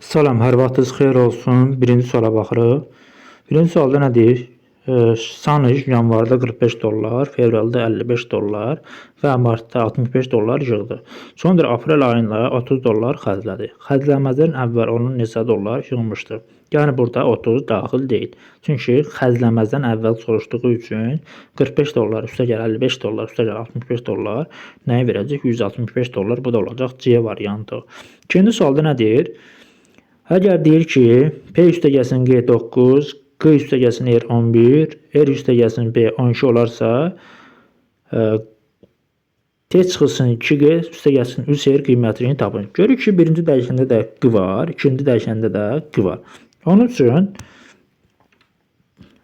Salam, hər vaxtınız xeyir olsun. Birinci suala baxırıq. Birinci sualda nədir? Sanij yanvarda $45, fevralda $55 və martda $65 yığdı. Sonra aprel ayında $30 xərclədi. Xərcləmədən əvvəl onun neçə dollar yığmışdı? Yəni burada 30 daxil deyil. Çünki xərcləmədən əvvəl soruşduğu üçün $45 üstəgəl $55 üstəgəl $65 nəyə verəcək? $165. Bu da olacaq C variantı. İkinci sualda nədir? Əgər deyir ki, P üstəgəlsin G 9, Q üstəgəlsin R 11, R üstəgəlsin B 12 olarsa, T çıxılsın 2G üstəgəlsin 3R qiymətini tapın. Görürük ki, birinci dəyişəndə də Q var, ikinci dəyişəndə də Q var. Onun üçün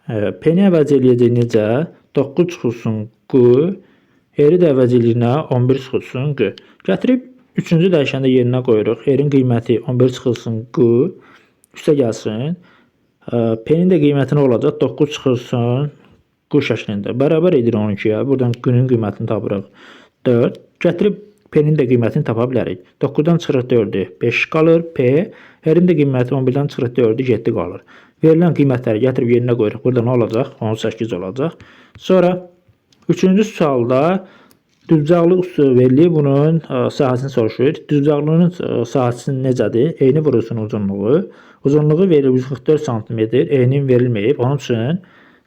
P-ni əvəz eləyəcək necə? 9 çıxılsın Q, R-i də əvəz eləyinə 11 çıxılsın Q. Gətirib üçüncü dəyişəndə yerinə qoyuruq. R-in qiyməti 11 çıxılsın Q, üstə gəlsin. P-nin də qiyməti nə olacaq? 9 çıxılsın Q şəklində. Bərabər edir 12-yə. Buradan Q-nin qiymətini tapırıq. 4. Gətirib P-nin də qiymətini tapa bilərik. 9-dan çıxırıq 4-ü 5 qalır. P, R-in də qiyməti 11-dən çıxırıq 4-ü 7 qalır. Verilən qiymətləri gətirib yerinə qoyuruq. Burada nə olacaq? 18 olacaq. Sonra üçüncü sualda düzcaqlıq üstü verilib, bunun sahəsini soruşur. Düzcaqlığının sahəsi necədir? Eyni vurusun uzunluğu. Uzunluğu verilib 144 cm, eynin verilməyib. Onun üçün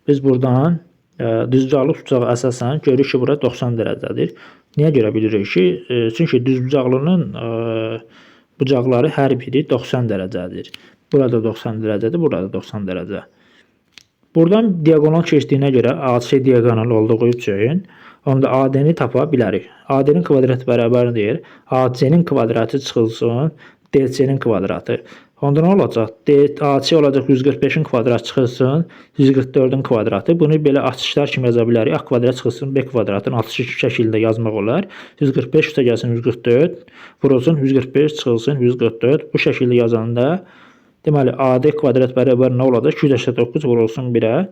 biz buradan düzcaqlıq tutacağı əsasən görürük ki, bura 90 dərəcədir. Niyə görə bilirik ki? Çünki düzbucaqlının bucaqları hər biri 90 dərəcədir. Burada 90 dərəcədir, burada 90 dərəcə. Buradan diagonal keçdiyinə görə AC diagonal olduğu üçün onda AD-ni tapa bilərik. AD-nin kvadratı bərabərdir. AC-nin kvadratı çıxılsın DC-nin kvadratı. Onda nə olacaq? AC olacaq 145-in kvadratı çıxılsın 144-ün kvadratı. Bunu belə açışlar kimi yaza bilərik. A kvadrat çıxılsın B kvadratın açış şəkildə yazmaq olar. 145 üstə gəlsin 144 vurulsun 145 çıxılsın 144. Bu şəkildə yazanda deməli AD kvadrat bərabər nə olacaq? 289 vurulsun 1-ə.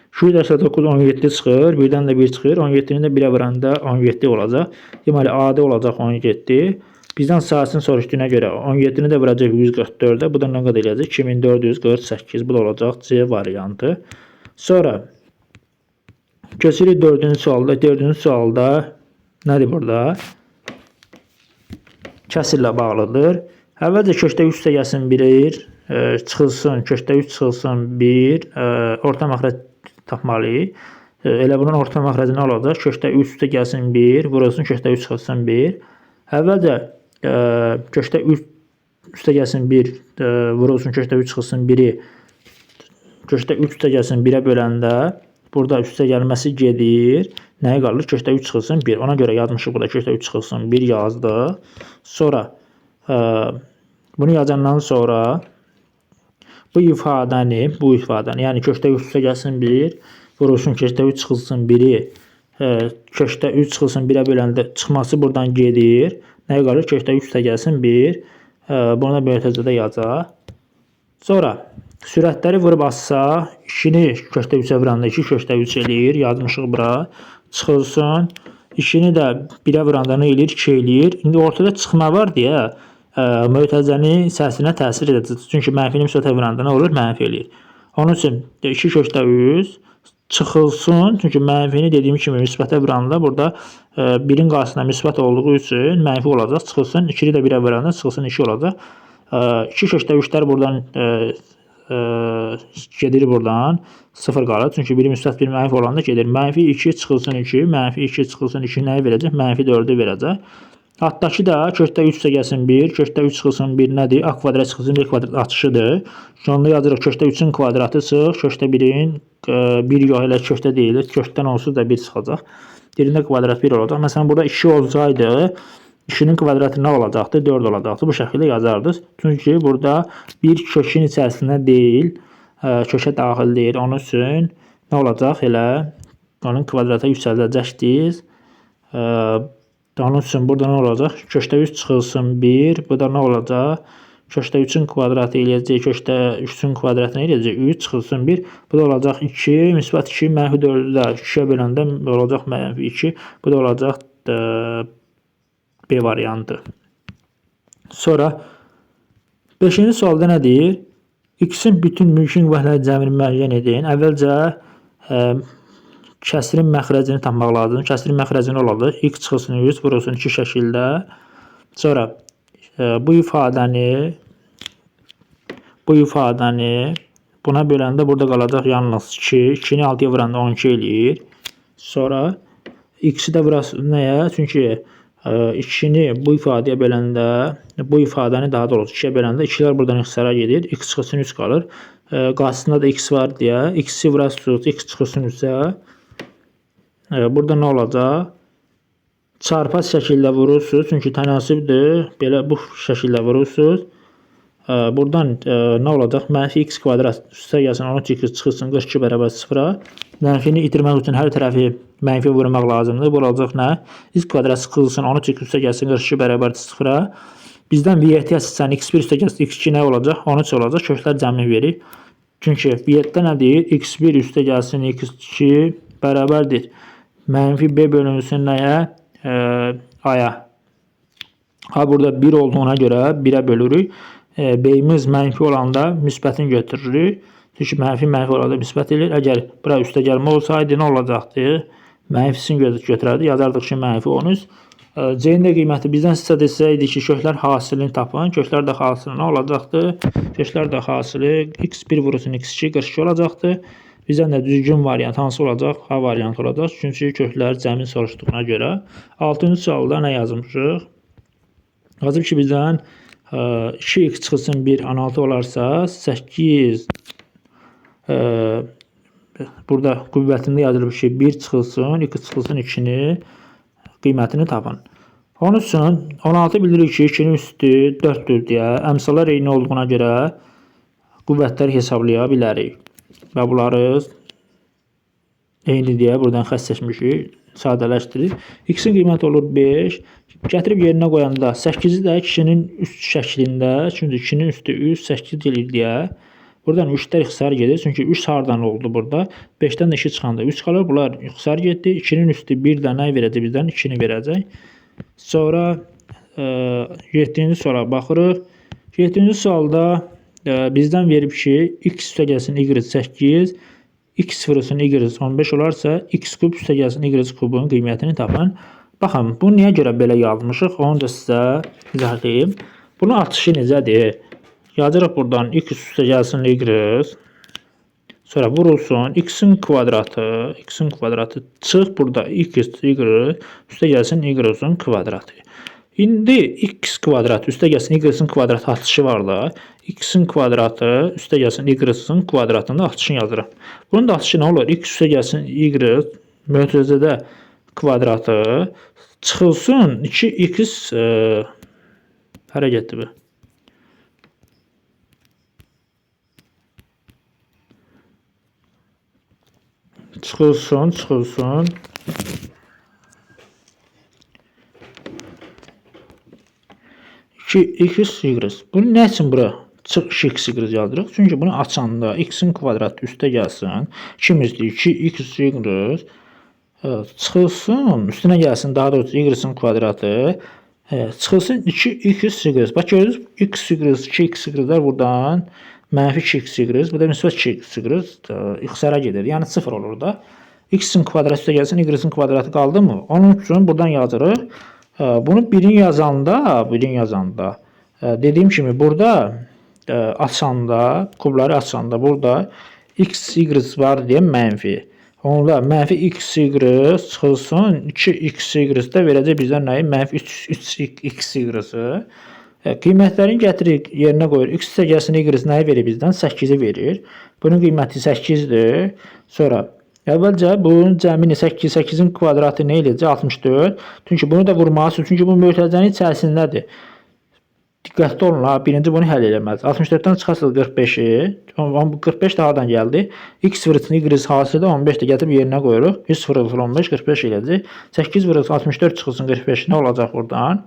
289 17 çıxır. 1-dən də 1 çıxır. 17-ni də 1-ə vuranda 17 olacaq. Deməli AD olacaq 17. Bizdən sahəsini soruşduğuna görə 17-ni də vuracaq 144-ə. Bu da nə qədər eləyəcək? 2448. Bu da olacaq C variantı. Sonra keçirik 4-cü sualda. 4-cü sualda nədir burada? Kəsirlə bağlıdır. Əvvəlcə köşdə 3 üstə gəlsin 1 çıxılsın, köşdə 3 çıxılsın 1, orta məxrəc tapmalıyıq. Elə bunun orta məxrəci nə olacaq? Köşdə 3 üstə gəlsin 1, vurulsun köşdə 3 çıxılsın 1. Əvvəlcə köşdə 3 üstə gəlsin 1, vurulsun köşdə 3 çıxılsın 1-i köşdə 3 üstə gəlsin 1-ə böləndə burada üstə gəlməsi gedir. Nəyə qalır? Köşdə 3 çıxılsın 1. Ona görə yazmışıq burada köşdə 3 çıxılsın 1 yazdıq. Sonra bunu yazandan sonra bu ifadəni, yəni köşdə 3 üstə gəlsin 1, vurulsun köşdə 3 çıxılsın 1-i, köşdə 3 çıxılsın 1-ə böləndə çıxması buradan gedir. Nəyə qalır? Köşdə 3 üstə gəlsin 1. Bunu da mötərizədə yazacaq. Sonra sürətləri vurub assa, 2-ni köşdə 3-ə vuranda 2 köşdə 3 eləyir. Yazmışıq bura. Çıxılsın. 2-ni də 1-ə vuranda nə eləyir? 2 eləyir. İndi ortada çıxma var deyə mötərizənin səsinə təsir edəcək. Çünki mənfini müsbətə vuranda nə olur? Mənfi eləyir. Onun üçün 2 köşdə 3 çıxılsın. Çünki mənfini dediyim kimi müsbətə vuranda burada 1-in qarşısında müsbət olduğu üçün mənfi olacaq. Çıxılsın. 2-ni də 1-ə vuranda çıxılsın 2 olacaq. 2 köşdə 3-lər buradan gedir buradan. 0 qalır. Çünki 1 müsbət 1 mənfi olanda gedir. Mənfi 2 çıxılsın 2, mənfi 2 çıxılsın 2 nəyi verəcək? Mənfi 4-ü verəcək. Altdakı da köşdə 3 üstə gəlsin 1, köşdə 3 çıxılsın 1 nədir? A kvadrat çıxılsın 1 kvadrat açışıdır. Onda yazırıq köşdə 3-ün kvadratı çıx, köşdə 1-in 1 yox, elə köşdə deyilir. Köşdən onsuz da 1 çıxacaq. Birində kvadrat 1 olacaq. Məsələn, burada 2 olsaydı, 2-nin kvadratı nə olacaqdı? 4 olacaqdı. Bu şəkildə yazardınız. Çünki burada bir köşün içərisində deyil, köşə daxil deyil. Onun üçün nə olacaq? Elə onun kvadratı yüksəldəcəksiniz. Onun üçün burada nə olacaq? Köşdə 3 çıxılsın 1. Bu da nə olacaq? Köşdə 3-ün kvadratı eləyəcək. Köşdə 3-ün kvadratını eləyəcək. 3 çıxılsın 1. Bu da olacaq 2. Müsbət 2. Mənfi 4-ü də 2-yə böləndə olacaq mənfi 2. Bu da olacaq B variantı. Sonra 5-ci sualda nə deyir? X-in bütün mümkün vəhdələri cəmini müəyyən edin. Əvvəlcə kəsrin məxrəcini tapmaq lazımdır. Kəsrin məxrəcini olacaq. X çıxılsın 100 vurulsun 2 şəkildə. Sonra bu ifadəni buna böləndə burada qalacaq yalnız 2. 2-ni 6-ya vuranda 12 eləyir. Sonra x-i də burası nəyə? Çünki 2-ni bu ifadəyə böləndə, bu ifadəni daha doğrusu 2-yə böləndə 2-lər buradan ixtisara gedir. X çıxılsın 3 qalır. Qarşısında da x var deyə x-i vurasınız, x çıxılsın 3-ə. Burada nə olacaq? Çarpaz şəkildə vurursunuz. Çünki tənasibdir. Belə bu şəkildə vurursunuz. Buradan nə olacaq? Mənfi x kvadrat üstə gəlsin 13x çıxılsın 42 bərabər 0-a. Mənfini itirmək üçün hər tərəfi mənfi vurmaq lazımdır. Bu olacaq nə? X kvadrat çıxılsın 13x üstə gəlsin 42 bərabər 0-a. Bizdən viyyəti yazsan x1 üstə gəlsin x2 nə olacaq? 13 olacaq. Köklər cəmi verir. Çünki viyyətdə nə deyir? x1 üstə gəlsin x2 bərabərdir. Mənfi b bölünsün nəyə? A-ya. A burada 1 olduğuna görə 1-ə bölürük. B-imiz mənfi olanda müsbətini götürürük. Çünki mənfi olanda müsbət edir. Əgər bura üstə gəlmə olsaydı nə olacaqdı? Mənfisini götürərdik. Yazardıq ki, mənfi 13. C-nin də qiyməti bizdən istədi desəydi ki, köklər hasilini tapın. Köklər də hasili nə olacaqdı? Köklər də hasili x1 vurulsun x2 42 olacaqdı. Bizdən də düzgün variant hansı olacaq? A variantı olacaq. Çünki köklər cəmin soruşduğuna görə. 6-cı sualda nə yazmışıq? Yazıb ki, bizdən 2x çıxılsın 1 16 olarsa 8 burada qüvvətində yazılıb ki 1 çıxılsın 2 çıxılsın 2-ni qiymətini tapın. Onun üçün 16 bilirik ki 2-nin üstü 4-dür deyə əmsallar eyni olduğuna görə qüvvətləri hesablaya bilərik. Və bunları eyni deyə buradan xətt seçmişik. Sadələşdirir. X-in qiyməti olur 5. Gətirib yerinə qoyanda 8-i də 2-nin üst şəklində, çünki 2-nin üstü 3, 8 deyilir deyə. Buradan 3-lər ixtisar gedir. Çünki 3 hardan oldu burada? 5-dən də 2 çıxanda 3 qalır. Bunlar ixtisar getdi. 2-nin üstü 1 də nə verəcək bizdən? 2-ni verəcək. Sonra 7-ci suala baxırıq. 7-ci sualda bizdən verib ki, x üstə gəlsin y 8, x vurulsun y 15 olarsa, x kub üstə gəlsin y kubun qiymətini tapın. Baxın, bunu niyə görə belə yazmışıq? Onu da sizə izahlayayım. Bunun artışı necədir? Yazırıq buradan x üstə gəlsin y, sonra vurulsun x-in kvadratı, çıx burada x y üstə gəlsin y-in kvadratı. İndi x kvadratı üstə gəlsin y-in kvadratı artışı var da, x-in kvadratı üstə gəlsin y-in kvadratında artışını yazırıq. Bunun da artışı nə olur? X üstə gəlsin y mötərizədə kvadratı çıxılsın 2x hərəkətdir bu. Çıxılsın 2x y. Bunu nə üçün bura 2x y yazırıq? Çünki bunu açanda x-in kvadratı üstə gəlsin. İkimizdir 2x y çıxılsın, üstünə gəlsin daha doğrusu y-in kvadratı çıxılsın 2x y. Bax görürsünüz x y, 2x y-lər buradan mənfi 2x y, bu da müsbət 2x y ixtisara gedir. Yəni 0 olur da. X-in kvadratı üstə gəlsin y-in kvadratı qaldı mı? Onun üçün buradan yazırıq. Bunu birin yazanda dediyim kimi burada açanda, kubları açanda burada x, y var deyə mənfi. Onda mənfi x, y çıxılsın 2x, y də verəcək bizdən nəyi? Mənfi 3x, y. Qiymətlərini gətirik, yerinə qoyur. X üstə gəlsin y nəyi verir bizdən? 8-i verir. Bunun qiyməti 8-dir. Sonra əvvəlcə bunun cəmini 8-in kvadratı nə eləyəcək? 64. Çünki bunu da vurmalısınız. Çünki bu mötərizənin içərisindədir. Diqqətli olun ha. Birinci bunu həll eləməlidir. 64-dən çıxarsınız 45-i. 45 də hardan gəldi? X vurulsun y hasili 15 də gətirib yerinə qoyuruq. 100 vurulsun 15, 45 eləyəcək. 8 vurulsun 64 çıxılsın 45 nə olacaq buradan?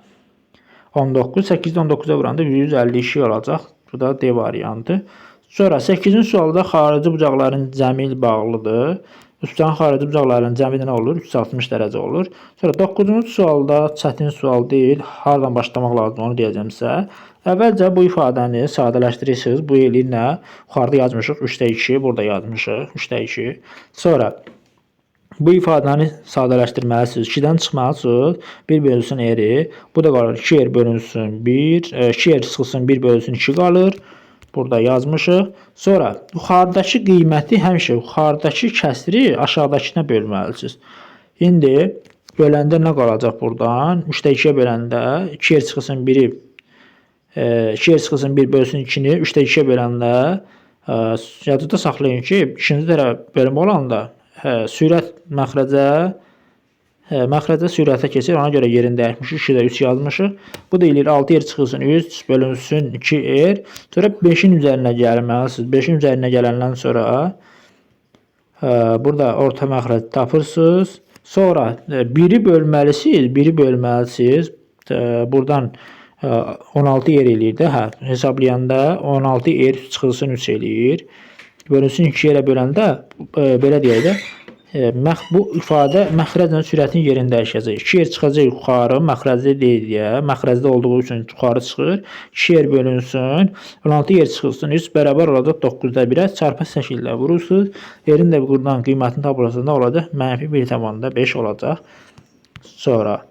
19. 8-dən 9-a vuranda 152 olacaq. Bu da D variantı. Sonra 8-ci sualda xarici bucaqların cəmi ilə bağlıdır. Üstənin xarici bucaqların cəmi nə olur? 360 dərəcə olur. Sonra 9-cu sualda çətin sual deyil. Hardan başlamaq lazım onu deyəcəm sizə. Əvvəlcə bu ifadəni sadələşdirirsiniz. Bu eləyir nə? Yuxarıda yazmışıq 3/2, burada yazmışıq 3/2. Sonra bu ifadəni sadələşdirməlisiniz. 2-dən çıxmalısınız. 1 bölünsün r. Bu da qalır 2r bölünsün 1. 2r çıxılsın 1 bölünsün 2 qalır. Burada yazmışıq. Sonra yuxarıdakı qiyməti həmişə yuxarıdakı kəsri aşağıdakına bölməlisiniz. İndi böləndə nə qalacaq buradan? 3/2-yə böləndə 2r çıxılsın 1-i 2r çıxılsın 1 bölünsün 2-ni 3/2-yə böləndə yadda saxlayın ki, ikinci tərəf bölmə olanda sürət məxrəcə sürətə keçir. Ona görə yerini dəyişmişik. 2-də 3 yazmışıq. Bu da eləyir 6r çıxılsın 3 bölünsün 2r. Sonra 5-in üzərinə gəlməlisiniz. 5-in üzərinə gələndən sonra burada orta məxrəc tapırsınız. Sonra 1-i bölməlisiniz. 1-i bölməlisiniz. Buradan 16r eləyir də. Hesablayanda 16r çıxılsın 3 eləyir. Bölünsün 2-yə böləndə belə deyək də bu ifadə məxrəclə sürətin yerini dəyişəcək. 2r çıxacaq yuxarı, məxrəcdə deyil deyə, məxrəcdə olduğu üçün yuxarı çıxır. 2r bölünsün 16r çıxılsın 3 bərabər olacaq 9/1-ə çarpı şəkildə vurursunuz. Yerin də buradan qiymətini tapılırsa nə olacaq? -1/5 olacaq. Sonra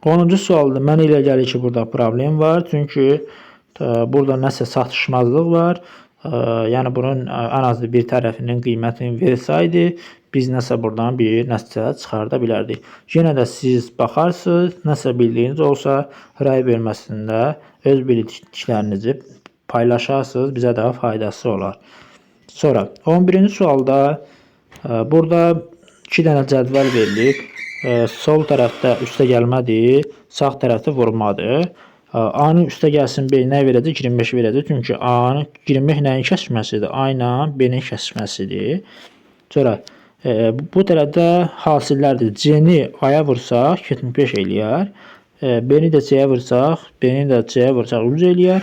10-cu sualda mənə elə gəlir ki, burada problem var. Çünki burada nəsə çatışmazlıq var. Yəni bunun ən azı bir tərəfinin qiymətini versəydi, biz nəsə buradan bir nəticə çıxarda bilərdik. Yenə də siz baxarsınız, nəsə bildiyiniz olsa, rəy bölməsində öz bildiklərinizi paylaşarsınız, bizə də faydası olar. Sonra 11-ci sualda burada 2 dənə cədvəl verilib. Sol tərəfdə üstə gəlmədir, sağ tərəfdə vurmadır. A-nın üstə gəlsin B nə verəcək? 25 verəcək. Çünki A-nın 25 nəyin kəsməsidir? A ilə B-nin kəsməsidir. Sonra bu tərəfdə hasillərdir. C-ni A-ya vursaq 75 eləyər. B-ni də C-yə vursaq, B-ni də C-yə vursaq 100 eləyər.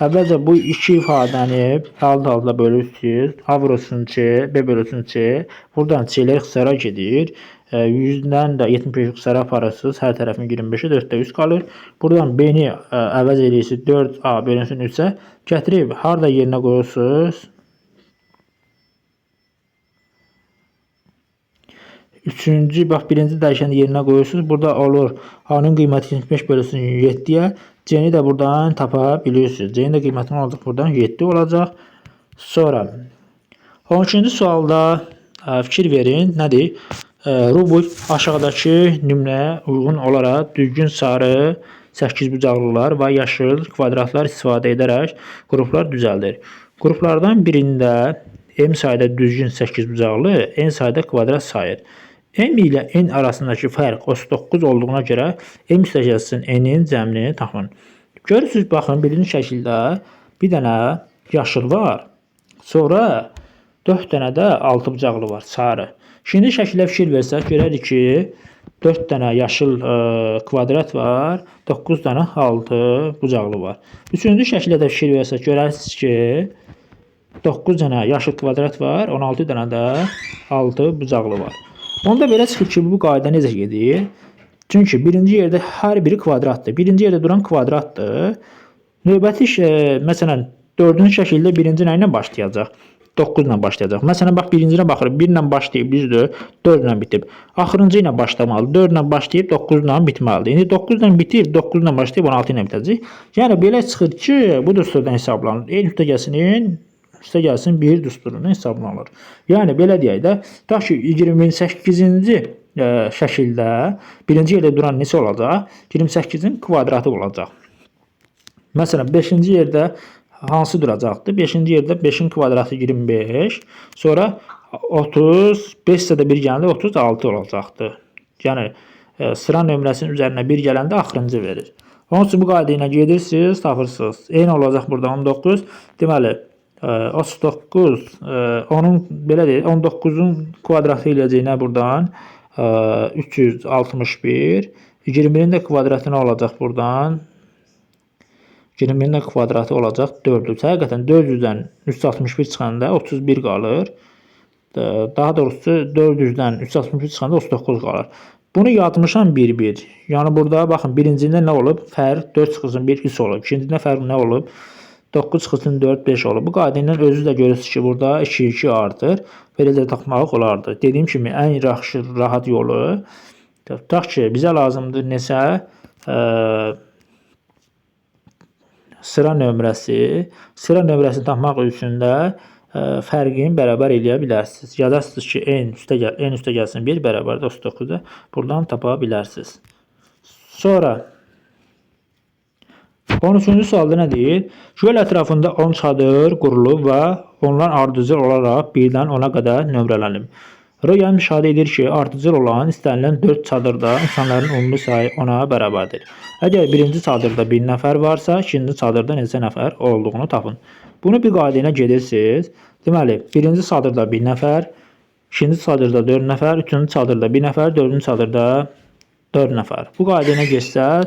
Əvvəlcə bu iki ifadəni alt-alta bölürsünüz. A vurulsun C, B bölünsün C. Buradan C-lər ixtisara gedir. 100-dən də 75 ixtisara aparırsınız. Hər tərəfin 25-i 4-də 100 qalır. Buradan B-ni əvəz edirsiniz 4A bölünsün 3-ə. Gətirib harada yerinə qoyursunuz? Birinci dəyişəni yerinə qoyursunuz. Burada olur A-nın qiyməti 75 bölünsün 7-yə. C-ni də buradan tapa bilirsiniz. C-nin də qiyməti olacaq buradan 7 olacaq. Sonra 12-ci sualda fikir verin. Nədir? Rubik aşağıdakı nümunəyə uyğun olaraq düzgün sarı 8 bucaqlılar və yaşıl kvadratlar istifadə edərək qruplar düzəldir. Qruplardan birində M sayda düzgün 8 bucaqlı, N sayda kvadrat sayır. M ilə N arasındakı fərq 39 olduğuna görə M üstəgəlsin N-in cəmini tapın. Görürsünüz, baxın, birinci şəkildə bir dənə yaşıl var. Sonra 4 dənə də 6 bucaqlı var, sarı. Şimdi şəkildə fikir versək, görərik ki, 4 dənə yaşıl kvadrat var, 9 dənə 6 bucaqlı var. Üçüncü şəkildə də fikir versək, görərsiniz ki, 9 dənə yaşıl kvadrat var, 16 dənə də 6 bucaqlı var. Onda belə çıxır ki, bu qayda necə gedir? Çünki birinci yerdə hər biri kvadratdır. Birinci yerdə duran kvadratdır. Növbəti məsələn, 4-cü şəkildə birinci nə ilə başlayacaq? 9 ilə başlayacaq. Məsələn, bax, birincinə baxırıq. 1 ilə başlayıb, düzdür, 4 ilə bitib. Axırıncı ilə başlamalı. 4 ilə başlayıb, 9 ilə bitməlidir. İndi 9 ilə bitib, 9 ilə başlayıb, 16 ilə bitəcək. Yəni, belə çıxır ki, bu düsturdan hesablanır. En üstə gəlsin 1 düsturundan hesablanır. Yəni, belə deyək də, ta ki, 28-ci şəkildə birinci yerdə duran neçə olacaq? 28-in kvadratı olacaq. Məsələn, 5-ci yerdə hansı duracaqdır? 5-ci yerdə 5-in kvadratı 25. Sonra 30, 5 də 1 gələndə 36 olacaqdır. Yəni, sıra nömrəsinin üzərinə 1 gələndə axırıncı verir. Onun üçün bu qayda ilə gedirsiniz, tapırsınız. Eyni olacaq burada 19. Deməli, 39, onun belə deyil, 19-un kvadratı eləyəcəyinə buradan 361. 20-nin də kvadratı nə olacaq buradan? 20-nin də kvadratı olacaq 400. Həqiqətən 400-dən 361 çıxanda 31 qalır. Daha doğrusu 400-dən 361 çıxanda 39 qalır. Bunu yazmışam 1-1. Yəni burada baxın birincində nə olub? Fərq 4 çıxılsın 1 3 olub. İkincində fərq nə olub? 9 çıxılsın 4 5 olub. Bu qayda ilə özünüz də görürsünüz ki, burada 2 2 artır. Belə də tapmaq olardı. Dediyim kimi ən yaxşı rahat yolu tutaq ki, bizə lazımdır neçə sıra nömrəsi. Sıra nömrəsini tapmaq üçün də fərqini bərabər eləyə bilərsiniz. Yazarsınız ki, n üstə gəlsin 1 bərabər 39-da buradan tapa bilərsiniz. Sonra 13-cü sualda nə deyir? Göl ətrafında 10 çadır qurulub və onlar ardıcıl olaraq 1-dən 10-a qədər nömrələnib. Röya müşahidə edir ki, ardıcıl olan istənilən 4 çadırda insanların ümumi sayı 10-a bərabərdir. Əgər birinci çadırda 1 nəfər varsa, ikinci çadırda neçə nəfər olduğunu tapın. Bunu bir qayda ilə gedirsiniz. Deməli, birinci çadırda 1 nəfər, ikinci çadırda 4 nəfər, üçüncü çadırda 1 nəfər, dördüncü çadırda 4 nəfər. Bu qayda ilə geçsəz,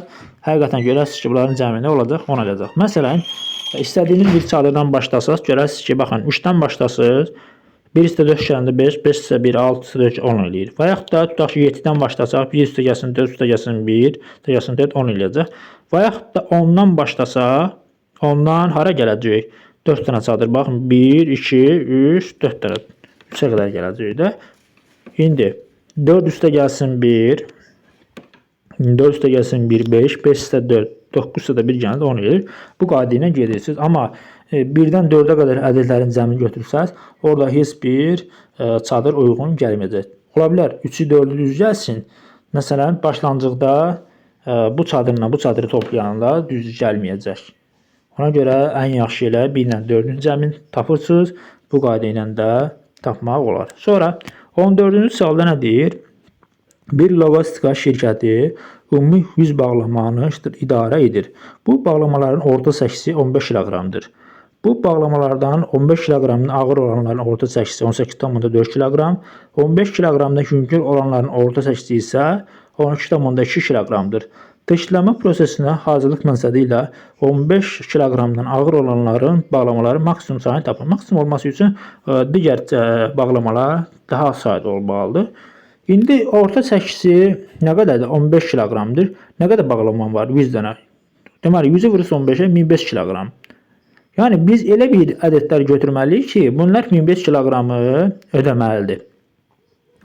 həqiqətən görərsiniz ki, bunların cəmi nə olacaq? 10 olacaq. Məsələn, istədiyiniz bir çadırdan başlasınız, görərsiniz ki, baxın, 3-dən başlasınız, 1 üstə 4 gələndə 5, 5 üstə 1, 6 üstə 4, 10 eləyir. Və yaxud da tutaq ki, 7-dən başlasaq, 1 üstə gəlsin 4, üstə gəlsin 1, üstə gəlsin 4, 10 eləyəcək. Və yaxud da 10-dan başlasaq, 10-dan hara gələcək? 4 dənə çadır. Baxın, 1, 2, 3, 4 dənə. 3-ə qədər gələcək də. İndi 4 üstə gəlsin 1, 4 üstə gəlsin 1, 5, 5 üstə 4, 9 üstə də 1 gəlir, 10 eləyir. Bu qayda ilə gedirsiniz. Amma 1-dən 4-ə qədər ədədlərin cəmini götürsəz, orada heç bir çadır uyğun gəlməyəcək. Ola bilər 3-ü 4-ü düz gəlsin. Məsələn, başlanğıcda bu çadırla bu çadırı toplayanda düz gəlməyəcək. Ona görə ən yaxşı elə 1 ilə 4-ün cəmini tapırsınız. Bu qayda ilə də tapmaq olar. Sonra 14-cü sualda nə deyir? Bir logistika şirkəti ümumi 100 bağlamanı idarə edir. Bu bağlamaların orta çəkisi 15 kiloqramdır. Bu bağlamalardan 15 kiloqramın ağır olanların orta çəkisi 18,4 kiloqram, 15 kiloqramda yüngül olanların orta çəkisi isə 12,2 kiloqramdır. Dişləmə prosesinə hazırlıq məqsədi ilə 15 kiloqramdan ağır olanların bağlamaları maksimum sayını tapın. Maksimum olması üçün digər bağlamalar daha az sayda olmalıdır. İndi orta çəkisi nə qədərdir? 15 kiloqramdır. Nə qədər bağlamam var? 100 dənə. Deməli, 100-ü vurursa 15-ə 1500 kiloqram. Yəni, biz elə bir ədədlər götürməliyik ki, bunlar 1500 kiloqramı ödəməlidir.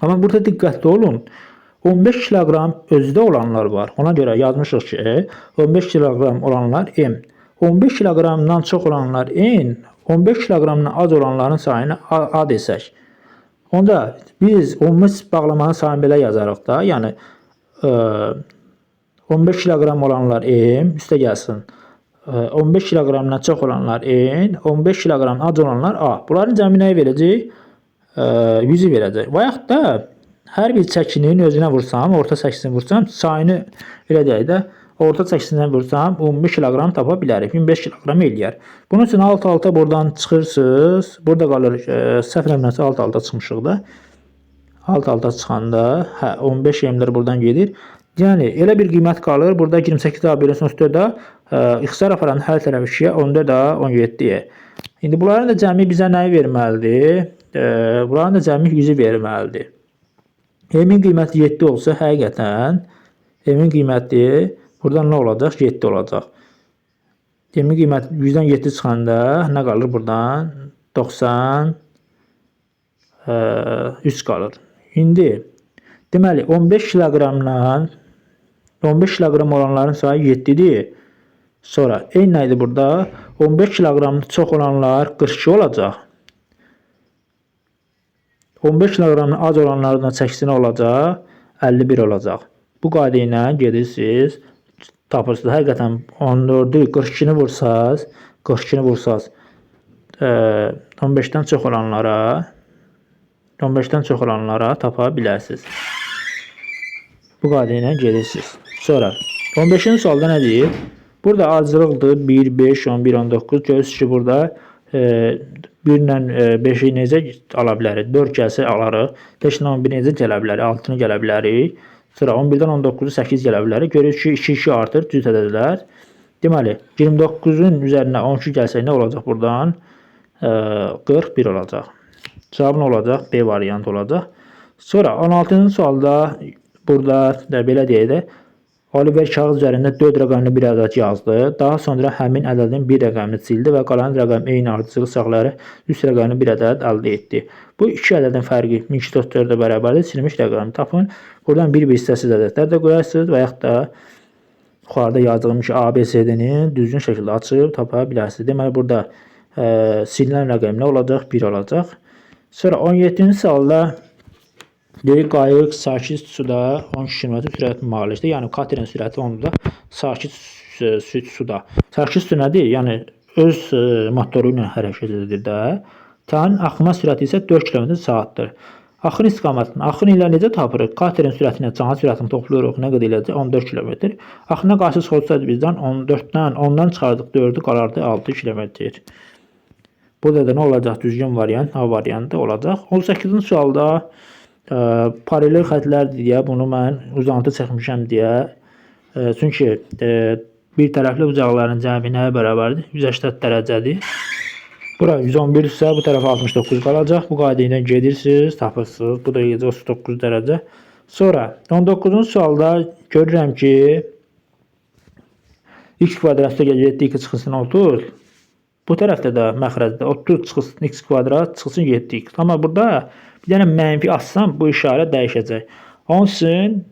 Amma burada diqqətli olun. 15 kiloqram özdə olanlar var. Ona görə yazmışıq ki, 15 kiloqram olanlar M. 15 kiloqramdan çox olanlar N, 15 kiloqramdan az olanların sayını A desək. Onda biz 15 bağlamanın sayını belə yazarıq da. Yəni, 15 kiloqram olanlar M, üstə gəlsin. 15 kiloqramdan çox olanlar N, 15 kiloqram az olanlar A. Bunların cəmi nəyi verəcək? 100-ü verəcək. Və yaxud da hər bir çəkinin özünə vursam, orta çəkisini vursam, sayını elə deyək də, orta çəkisindən vursam, 15 kiloqram tapa bilərik. 15 kiloqram eləyər. Bunun üçün alt-alta buradan çıxırsınız. Burada qalır, səhv eləmirəmsə alt-alta çıxmışıq da. Alt-alta çıxanda, 15 M-lər buradan gedir. Yəni, elə bir qiymət qalır. Burada 28A bölünsün 4-də ixtisar aparanın hər tərəfi 2-yə, 14-də 17-yə. İndi bunların da cəmi bizə nəyi verməlidir? Bunların da cəmi 100-ü verməlidir. M-in qiyməti 7 olsa, həqiqətən M-in qiyməti buradan nə olacaq? 7 olacaq. M-in qiyməti 100-dən 7 çıxanda nə qalır buradan? 93 qalır. İndi, deməli, 15 kiloqramdan 15 kiloqram olanların sayı 7-dir. Sonra N nə idi burada? 15 kiloqramdan çox olanlar 42 olacaq. 15 kiloqramdan az olanlardan çəkisi nə olacaq? 51 olacaq. Bu qayda ilə gedirsiniz, tapırsınız. Həqiqətən 14-ü 42-ni vursaz, 42-ni vursaz 15-dən çox olanlara tapa bilərsiniz. Bu qayda ilə gedirsiniz. Sonra 15-ci sualda nə deyir? Burada ardıcılıqdır. 1, 5, 11, 19. Görürsünüz ki, burada 1 ilə 5-i necə ala bilərik? 4 gəlsə alarıq. 5 ilə 11 necə gələ bilərik? 6-nı gələ bilərik. Sonra 11-dən 19-u 8 gələ bilərik. Görürsünüz ki, 2 artır, cüt ədədlər. Deməli, 29-un üzərinə 12 gəlsə nə olacaq buradan? 41 olacaq. Cavab nə olacaq? B variantı olacaq. Sonra 16-cı sualda burada belə deyək də, Oliver kağız üzərində 4 rəqəmli bir ədəd yazdı. Daha sonra həmin ədədin bir rəqəmini sildi və qalan rəqəm eyni ardıcılı saxlayaraq üst rəqəmli bir ədəd əldə etdi. Bu iki ədədin fərqi 1244-ə bərabərdir. Silmiş rəqəmi tapın. Buradan bir hissəsiz ədədlər də qoyarsınız və yaxud da yuxarıda yazdığım ki, ABCD-ni düzgün şəkildə açıb tapa bilərsiniz. Deməli, burada silinən rəqəm nə olacaq? 1 olacaq. Sonra 17-ci sualda deyir, qayıq sakit suda 12 km sürətlə malikdir. Yəni katerin sürəti onda sakit suda. Sakit su nədir? Yəni öz motoru ilə hərəkət edir də. Tanın axma sürəti isə 4 km/saatdır. Axın istiqamətini axın ilə necə tapırıq? Katerin sürəti ilə canlı sürətini toplayırıq. Nə qədər eləyəcək? 14 km. Axına qarşı olsaydı bizdən 14-dən 10-dan çıxardıq 4-ü qalardı 6 km. Burada da nə olacaq? Düzgün variant A variantı olacaq. 18-ci sualda paralel xətlərdir deyə bunu mən uzantı çəkmişəm deyə. Çünki bir tərəfli bucaqların cəmi nəyə bərabərdir? 180 dərəcədir. Bura 111 isə bu tərəf 69 qalacaq. Bu qayda ilə gedirsiniz, tapırsınız. Bu da 39 dərəcə. Sonra 19-cu sualda görürəm ki, x kvadratda 7x çıxılsın 30. Bu tərəfdə də məxrəcdə 30 çıxılsın x kvadrat çıxılsın 7x. Amma burada bir dənə mənfi açsam bu işarə dəyişəcək. Onun üçün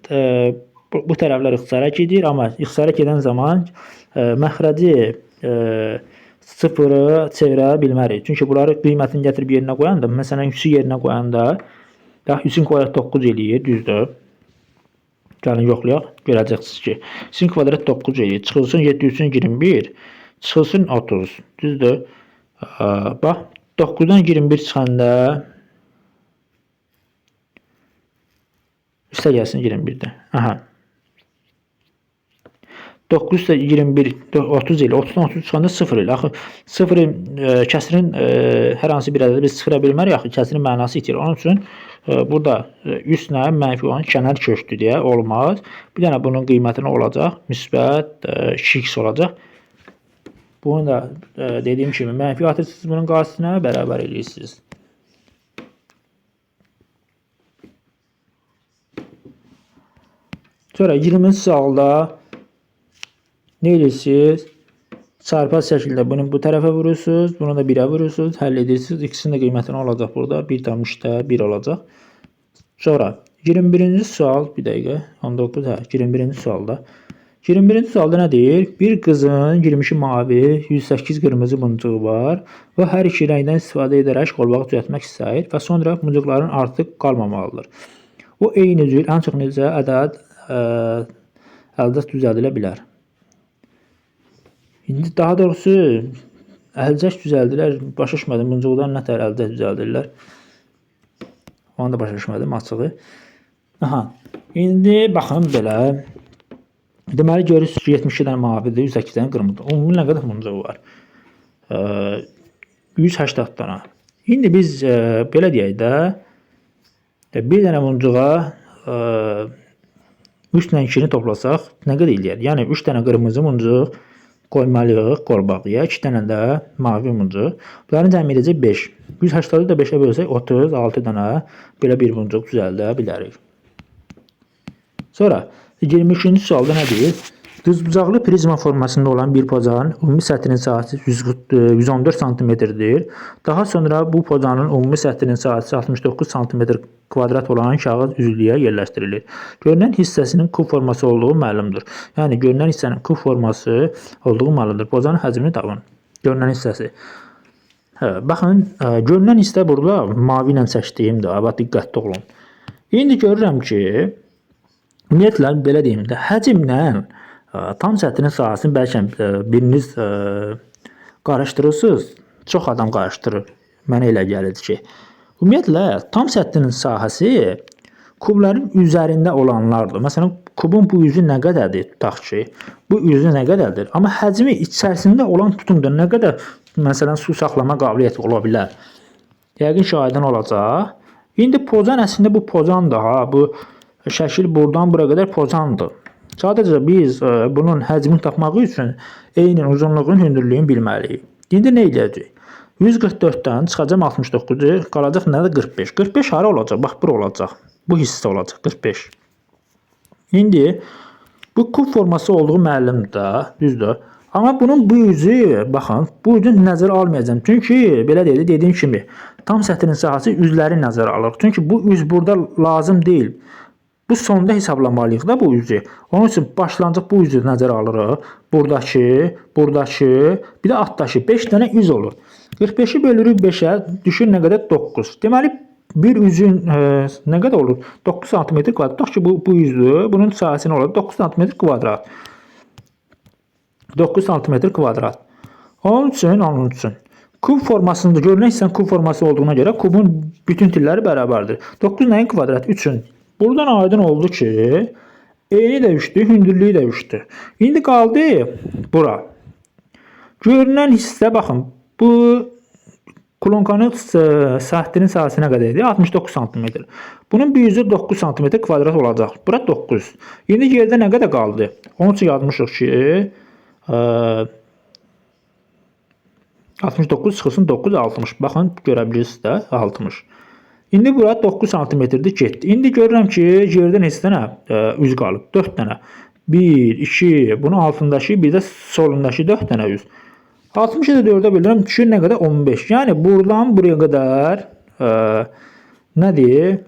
bu tərəflər ixtisara gedir, amma ixtisara gedən zaman məxrəci sıfırı çevirə bilmərik. Çünki bunları qiymətini gətirib yerinə qoyanda, məsələn 100-ü yerinə qoyanda 100-ün kvadrat 9 eləyir, düzdür? Gəlin yoxlayaq, görəcəksiniz ki 100-ün kvadrat 9 eləyir. Çıxılsın 700-ün 21, çıxılsın 30, düzdür? Bax, 9-dan 21 çıxanda üstə gəlsin 21-də. Aha. 9 isə 21, 30 ilə, 30-dan 30 çıxanda 0 ilə. Axı 0 kəsirin hər hansı bir ədədi biz çıxıra bilmərik, axı kəsirin mənası itir. Onun üçün burada üstünə mənfi olan kənar köşkdür deyə olmaz. Bir dənə bunun qiyməti nə olacaq? Müsbət 2x olacaq. Bunu da dediyim kimi mənfi atırsınız, bunun qarşısına bərabər eləyirsiniz. Sonra 20-ci sualda nə edirsiniz? Çarpaz şəkildə bunu bu tərəfə vurursunuz, bunu da 1-ə vurursunuz, həll edirsiniz. İkisinin də qiyməti nə olacaq burada? 1,1 olacaq. Sonra 21-ci sual, bir dəqiqə, 19, 21-ci sualda. 21-ci sualda nə deyir? Bir qızın 22 mavi, 108 qırmızı muncuğu var və hər iki rəngdən istifadə edərək qolbağı düzəltmək istəyir və sonra muncuqların artıq qalmamalıdır. O eyni cür ən çox necə ədəd əldə düzəldilə bilər. İndi daha doğrusu əlcək düzəldilər, başa düşmədim, muncuqdan nə tər əlcək düzəldirlər. Onu da başa düşmədim, açığı. Aha, indi baxın belə. Deməli görürsünüz ki 72 dənə mavidir, 108 dənə qırmızıdır. Ümumi nə qədər muncuq var? 180 dənə. İndi biz belə deyək də, bir dənə muncuğa 3 ilə 2-ni toplasaq nə qədər eləyər? Yəni 3 dənə qırmızı muncuq qoymalıyıq qolbağıya, 2 dənə də mavi muncuq. Bunların cəmi eləyəcək 5. 180-ı da 5-ə bölsək 36 dənə belə bir muncuq düzəldə bilərik. Sonra 22-ci sualda nə deyir? Düzbucaqlı prizma formasında olan bir pozanın ümumi səthinin sahəsi 114 cm-dir. Daha sonra bu pozanın ümumi səthinin sahəsi 69 cm kvadrat olan kağız üzlüyə yerləşdirilir. Görünən hissəsinin kub forması olduğu məlumdur. Yəni görünən hissənin kub forması olduğu məlumdur. Pozanın həcmini tapın. Görünən hissəsi. Baxın, görünən hissə burada mavi ilə çəkdiyimdir. Bax, diqqətli olun. İndi görürəm ki, ümumiyyətlə belə deyim də, həcmlə tam səthinin sahəsini bəlkə biriniz qarışdırırsınız. Çox adam qarışdırır. Mənə elə gəlir ki, ümumiyyətlə tam səthinin sahəsi kubların üzərində olanlardır. Məsələn, kubun bu üzü nə qədərdir? Tutaq ki, bu üzü nə qədərdir? Amma həcmi içərisində olan tutumda nə qədər, məsələn, su saxlama qabiliyyəti ola bilər? Yəqin ki, aydın olacaq. İndi pozan əslində bu pozandır. Bu şəkil buradan bura qədər pozandır. Sadəcə biz bunun həcmini tapmaq üçün eyni uzunluğun hündürlüyünü bilməliyik. İndi nə edəcək? 144-dən çıxacaq 69, qalacaq nədir? 45. 45 hara olacaq? Bax, bura olacaq. Bu hissə olacaq 45. İndi bu kub forması olduğu məlumdur, düzdür. Amma bunun bu yüzü, baxın, bu yüzü nəzərə almayacağım. Çünki belə deyildi, dediyim kimi, tam səthin sahəsi üzləri nəzərə alır. Çünki bu üz burada lazım deyil. Bu sonda hesablamalıyıq da bu üzü. Onun üçün başlanğıc bu üzü nəzərə alırıq. Buradakı, buradakı, bir də altdakı 5 dənə üz olur. 45-i bölürük 5-ə, düşür nə qədər? 9. Deməli bir üzün nə qədər olur? 9 sm kvadrat. Tutaq ki, bu üzdür. Bunun sahəsi nə olur? 9 sm kvadrat. 9 sm kvadrat. Onun üçün kub formasında görünən hissənin kub forması olduğuna görə kubun bütün tilləri bərabərdir. 9 nəyin kvadrat? 3-ün. Buradan aydın oldu ki, eni də 3-dür, hündürlüyü də 3-dür. İndi qaldı bura. Görünən hissə, baxın, bu klonkanın səthinin sahəsi nə qədər idi? 69 sm. Bunun bir yüzü 9 sm kvadrat olacaq. Bura 9. İndi yerdə nə qədər qaldı? Onun üçün yazmışıq ki, 69 çıxılsın 9 60. Baxın, görə bilirsiniz də 60. İndi bura 9 cm-dir getdi. İndi görürəm ki, yerdə neçə dənə üz qalıb? 4 dənə. 1, 2, bunun altındakı, bir də solundakı 4 dənə üz. 60-ı da 4-ə bölürəm, düşür nə qədər? 15. Yəni buradan buraya qədər nədir?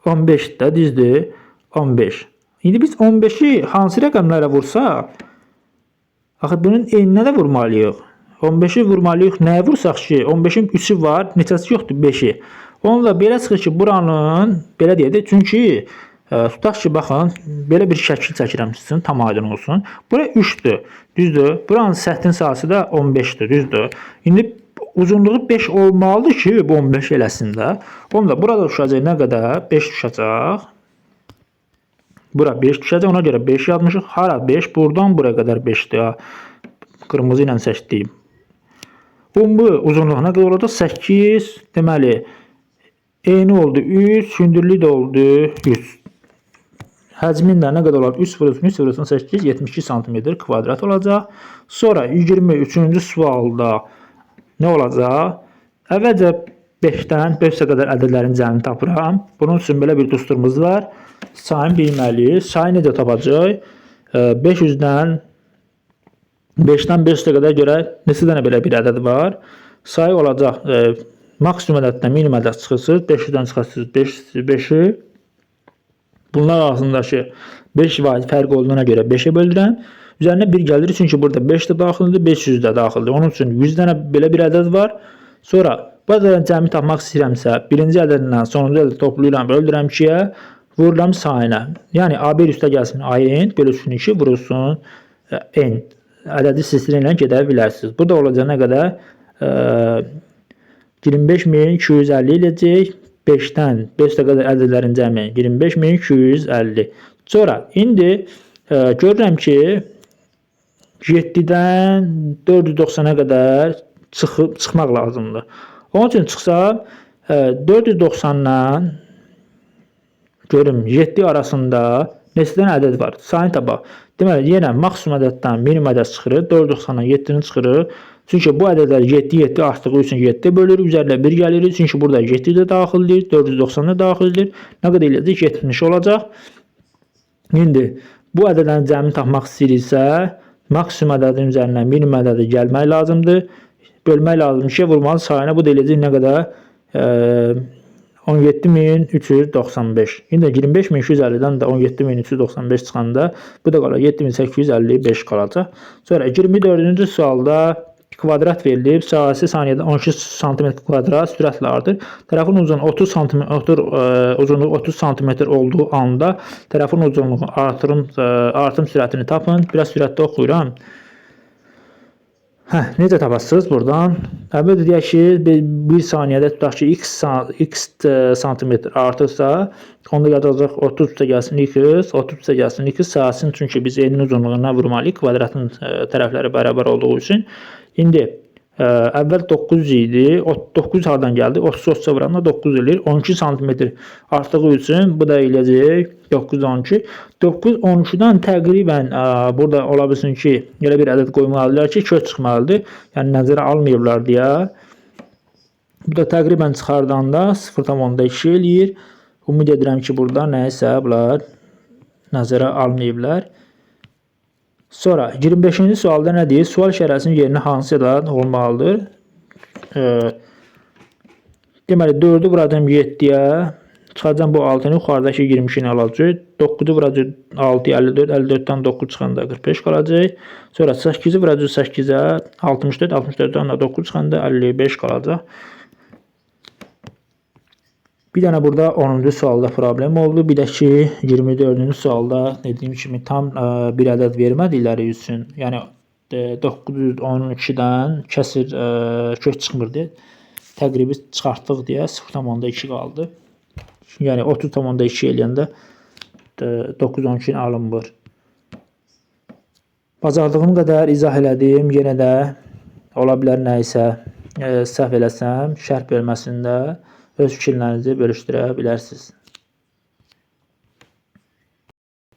15 də düzdür? 15. İndi biz 15-i hansı rəqəmlərə vursaq, axı bunun eninə də vurmalıyıq. 15-i vurmalıyıq. Nəyə vursaq ki, 15-in 3-ü var, neçəsi yoxdur? 5-i. Onunla belə çıxır ki, buranın, belə deyək də, çünki tutaq ki, baxın, belə bir şəkil çəkirəm sizin, tam aydın olsun. Bura 3-dür, düzdür. Buranın səthin sahəsi də 15-dir, düzdür. İndi uzunluğu 5 olmalıdır ki, bu 15 eləsin də. Onda burada düşəcək nə qədər? 5 düşəcək. Bura 5 düşəcək, ona görə 5 yazmışıq. Hara 5? Buradan buraya qədər 5-dir. Qırmızı ilə seçdiyim. Bu uzunluq nə qədər olacaq? 8. Deməli, eni oldu 3, hündürlüyü də oldu 100. Həcmin də nə qədər olar? 3 vurulsun 3 vurulsun 8, 72 cm kvadrat olacaq. Sonra 23-cü sualda nə olacaq? Əvvəlcə 5-dən 5-ə qədər ədədlərin cəmini tapıram. Bunun üçün belə bir düsturumuz var. Sayını bilməliyik. Sayı necə tapacaq? 500-dən 5-dən 500-ə qədər görə neçə dənə belə bir ədəd var? Sayı olacaq, maksimum ədəddən minimum ədəd çıxırsınız, 500-dən çıxırsınız 5-i. Bunlar arasındakı 5 vahid fərq olduğuna görə 5-ə bölürəm. Üzərinə 1 gəlir, çünki burada 5 də daxildir, 500 də daxildir. Onun üçün 100 dənə belə bir ədəd var. Sonra bu ədədlərin cəmini tapmaq istəyirəmsə, birinci ədədlə sonuncu ədədi toplayıram, böldürəm 2-yə, vururam sayına. Yəni A1 üstə gəlsin AN, bölüsün 2, vurulsun N. Ədədi silsilə ilə gedə bilərsiniz. Bu da olacaq nə qədər? 25250 eləyəcək. 5-dən 5-ə qədər ədədlərin cəmi 25250. Sonra indi görürəm ki 7-dən 490-a qədər çıxmaq lazımdır. Onun üçün çıxsam 490-dan görüm 7 arasında neçə dənə ədəd var? Sayını tapaq. Deməli, yenə maksimum ədəddən minimum ədəd çıxırıq. 490-dan 7-ni çıxırıq. Çünki bu ədədlər 7 artdığı üçün 7 bölürük. Üzərinə 1 gəlirik. Çünki burada 7 də daxildir. 490 da daxildir. Nə qədər eləyəcək? 70 olacaq. İndi bu ədədlərin cəmini tapmaq istəyiriksə, maksimum ədədin üzərinə minimum ədədi gəlmək lazımdır. Bölmək lazımdır ki, vurmalı sayına bu da eləyəcək nə qədər? 17395. İndi 25250-dən də 17395 çıxanda bu da qalır 7855 qalacaq. Sonra 24-cü sualda kvadrat verilib. Sahəsi saniyədə 12 sm kvadrat sürətlə artır. Tərəfin uzunluğu 30 sm olduğu anda tərəfin uzunluğu artım sürətini tapın. Biraz sürətli oxuyuram. Necə tapasınız buradan? Əvvəl deyək ki, 1 saniyədə tutaq ki, x sm artırsa, onda yazacaq 30 üstə gəlsin x, 30 üstə gəlsin x sahəsinin, çünki biz enin uzunluğuna vurmalıyıq, kvadratın tərəfləri bərabər olduğu üçün. İndi əvvəl 9 idi, 9 hardan gəldi? 30 vuranda 9 eləyir, 12 sm artdığı üçün bu da eləyəcək 9 12. 9 12-dən təqribən burada ola bilsin ki, elə bir ədəd qoymalıdırlar ki, kök çıxmalıdır. Yəni nəzərə almayıblar deyə. Bu da təqribən çıxardanda 0,2 eləyir. Ümid edirəm ki, burada nəyisə bunlar nəzərə almayıblar. Sonra 25-ci sualda nə deyir? Sual işarəsinin yerinə hansı ədəd olmalıdır? Deməli 4'ü vuracağım 7'yə. Çıxacağım bu 6'nı yuxarıdakı 22'ni alacaq. 9'u vuracaq 6'ya 54. 54'dən 9 çıxanda 45 qalacaq. Sonra 8'i vuracaq 8'ə 64. 64'dən də 9 çıxanda 55 qalacaq. Bir dənə burada 10-cu sualda problem oldu. Bir də ki 24-cü sualda dediyim kimi tam bir ədəd vermədikləri üçün, yəni 912-dən kəsir kök çıxmırdı. Təqribi çıxartdıq deyə 0,2 qaldı. Yəni 30,2 eləyəndə 912 alınmır. Bacardığım qədər izah elədim. Yenə də ola bilər nəyisə səhv eləsəm şərh bölməsində öz fikirlərinizi bölüşdürə bilərsiniz.